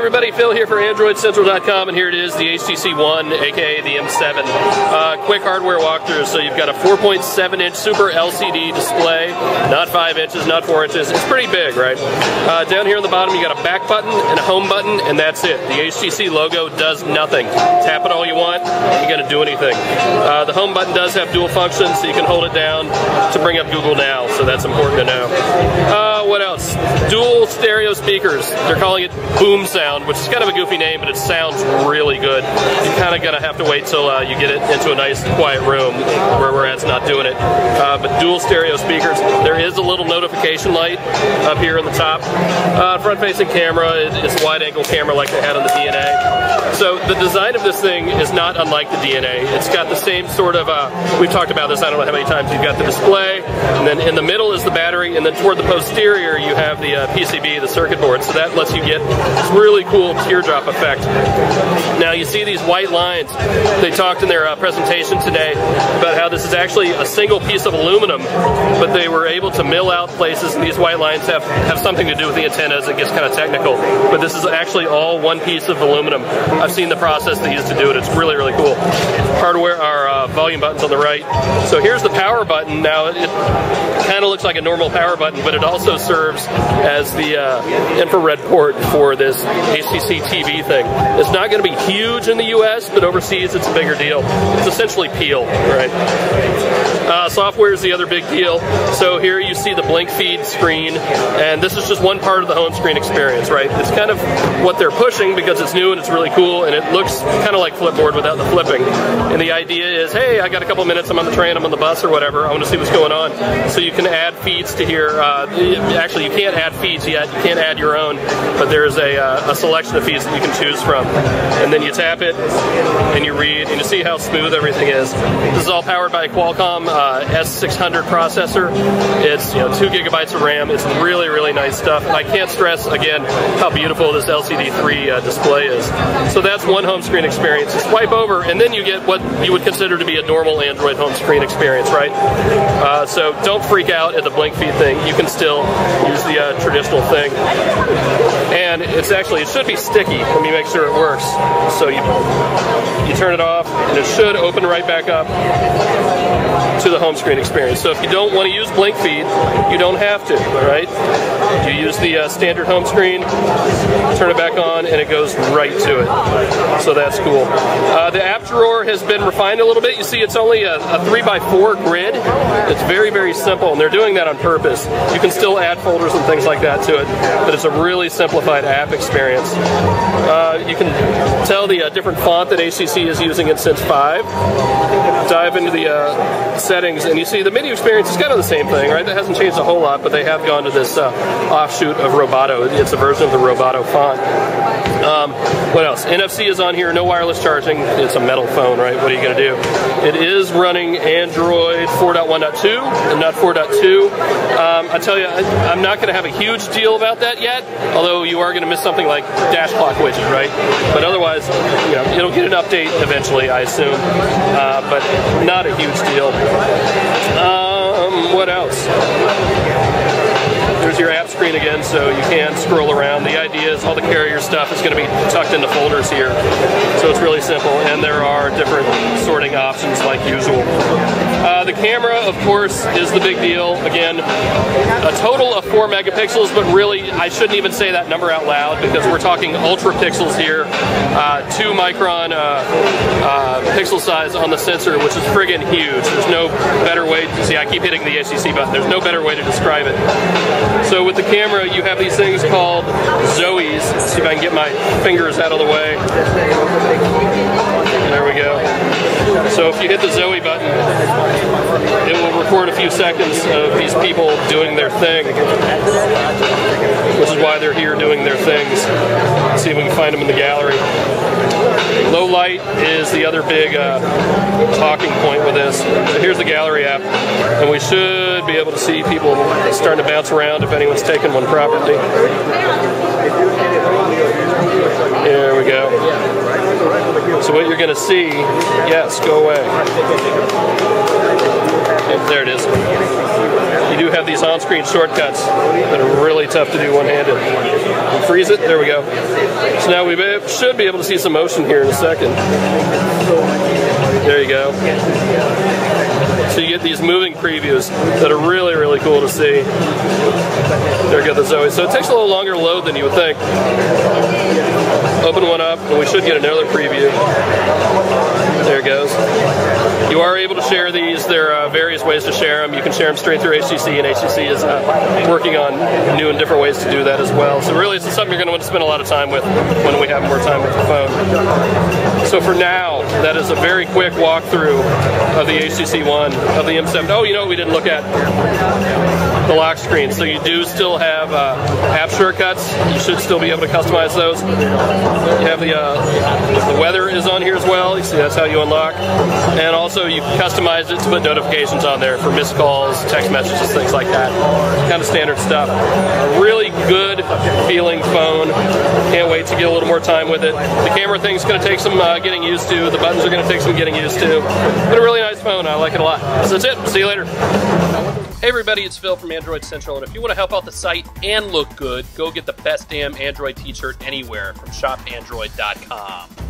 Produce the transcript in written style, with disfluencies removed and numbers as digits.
everybody, Phil here for AndroidCentral.com, and here it is, the HTC One, aka the M7. Quick hardware walkthrough. So you've got a 4.7-inch Super LCD display, not 5 inches, not 4 inches. It's pretty big, right? Down here on the bottom, you got a back button and a home button, and that's it. The HTC logo does nothing. Tap it all you want, you're going to do anything. The home button does have dual functions, so you can hold it down to bring up Google Now, so that's important to know. What else? Dual stereo speakers. They're calling it Boom Sound, which is kind of a goofy name, but it sounds really good. You're kind of going to have to wait till you get it into a nice quiet room where we're at's not doing it. But dual stereo speakers. There is a little notification light up here on the top. Front-facing camera. It's a wide-angle camera like they had on the DNA. So the design of this thing is not unlike the DNA. It's got the same sort of, we've talked about this I don't know how many times. You've got the display, and then in the middle is the battery, and then toward the posterior you have the PCB, the circuit board, so that lets you get this really cool teardrop effect. Now you see these white lines. They talked in their presentation today about how this is actually a single piece of aluminum, but they were able to mill out places, and these white lines have something to do with the antennas. It gets kind of technical, but this is actually all one piece of aluminum. I've seen the process they used to do it. It's really, really cool. Hardware are volume buttons on the right. So here's the power button. Now it kind of looks like a normal power button, but it also serves as the infrared port for this HTC TV thing. It's not going to be huge in the US, but overseas it's a bigger deal. It's essentially Peel, right? Software is the other big deal. So here you see the Blinkfeed screen, and this is just one part of the home screen experience, right? It's kind of what they're pushing because it's new and it's really cool, and it looks kind of like Flipboard without the flipping. And the idea is, hey, I got a couple minutes, I'm on the train, I'm on the bus or whatever, I want to see what's going on. So you can add feeds to here. Actually, you can't add feeds yet, you can't add your own, but there's a selection of feeds that you can choose from. And then you tap it, and you read, and you see how smooth everything is. This is all powered by a Qualcomm S600 processor. It's 2 gigabytes of RAM. It's really, really nice stuff. And I can't stress, again, how beautiful this LCD3 display is. So that's one home screen experience. You swipe over, and then you get what you would consider to be a normal Android home screen experience, right? So don't freak out at the Blinkfeed thing. You can still use the traditional thing. And it should be sticky. Let me make sure it works. So you turn it off, and it should open right back up to the home screen experience. So if you don't want to use Blinkfeed, you don't have to, right? You use the standard home screen, turn it back on, and it goes right to it. So that's cool. The app drawer has been refined a little bit. You see it's only a 3x4 grid. It's very, very simple, and they're doing that on purpose. You can still add folders and things like that to it, but it's a really simplified app experience. You can tell the different font that HTC is using in Sense 5. Dive into the settings, and you see the menu experience is kind of the same thing, right? That hasn't changed a whole lot, but they have gone to this offshoot of Roboto. It's a version of the Roboto font. What else? NFC is on here, no wireless charging. It's a metal phone, right? What are you going to do? It is running Android 4.1.2 and not 4.2. I tell you, I'm not going to have a huge deal about that yet, although you are going to miss something like dash clock widget, right? But otherwise, it'll get an update eventually, I assume, but not a huge deal. What else? There's your app screen again, so you can scroll around. The idea is all the carrier stuff is going to be tucked into folders here. So it's really simple, and there are different sorting options like usual. The camera, of course, is the big deal. Again, a total of 4 megapixels, but really, I shouldn't even say that number out loud because we're talking ultra pixels here. 2 micron pixel size on the sensor, which is friggin' huge. There's no better way to see. I keep hitting the HTC button. There's no better way to describe it. So with the camera, you have these things called Zoes. Let's see if I can get my fingers out of the way. There we go. So if you hit the Zoe button, it will record a few seconds of these people doing their thing, which is why they're here doing their things. Let's see if we can find them in the gallery. Low light is the other big talking point with this. So here's the gallery app, and we should be able to see people starting to bounce around if anyone's taken one properly. There we go. So what you're going to see, yes, go away. There it is. You do have these these on-screen shortcuts that are really tough to do one-handed. Freeze it, there we go. So now we should be able to see some motion here in a second. There you go. So you get these moving previews that are really, really cool to see. There we go, the Zoe. So it takes a little longer to load than you would think. Open one up, and we should get another preview. There it goes. You are able to share these. There are various ways to share them. You can share them straight through HTC, and HTC is working on new and different ways to do that as well. So really, it's something you're going to want to spend a lot of time with when we have more time with the phone. So for now, that is a very quick walkthrough of the HTC One, of the M7. Oh, you know what we didn't look at? The lock screen. So you do still have app shortcuts. You should still be able to customize those. You have the weather is on here as well. You see that's how you unlock. And also you customize it to put notifications on there for missed calls, text messages, things like that. Kind of standard stuff. A really good feeling phone. Can't wait to get a little more time with it. The camera thing's going to take some getting used to. The buttons are going to take some getting used to. But a really nice phone. I like it a lot. So that's it. See you later. Hey everybody, it's Phil from Android Central, and if you want to help out the site and look good, go get the best damn Android t-shirt anywhere from shopandroid.com.